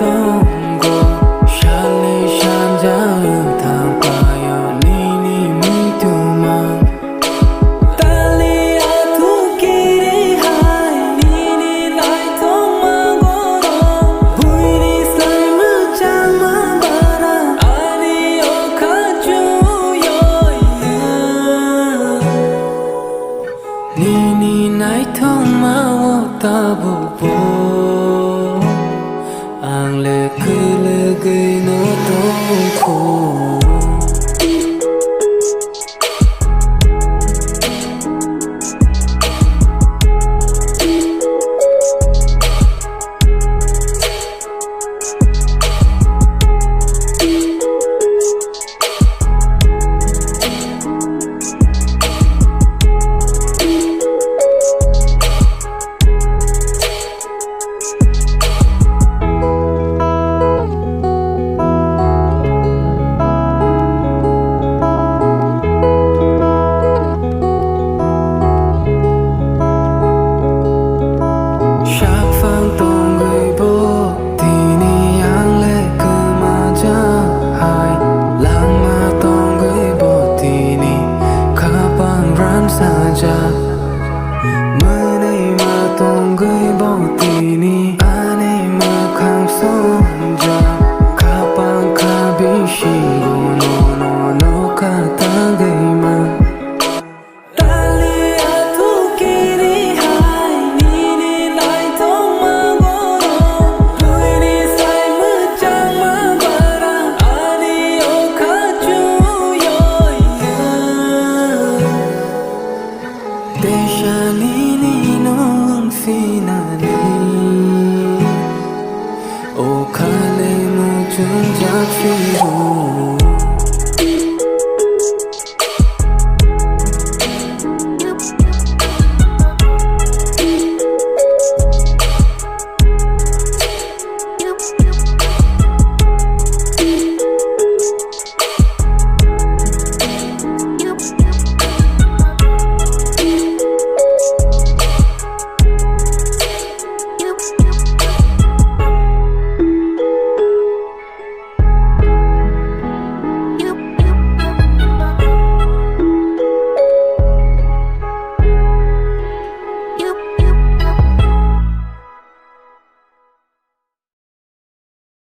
tongo shale shanja tham payo ni mi tuma tali athu kiri hai ni lai thong ma go buiri sai mu chang ma bara ani o kha chu yo ni nai thong ma wo ta bu bo ang le cứ le gây nó đau khổ mơ này mà tông gây bao tì ni anh ấy mà khang son ja kapang kabishi no kata gây mà tali athu kiri hai ni lai thong ma go lui đi sai mu chang ma bara ani o kha chu yo Deshani nong finani O khale mo chung ja phi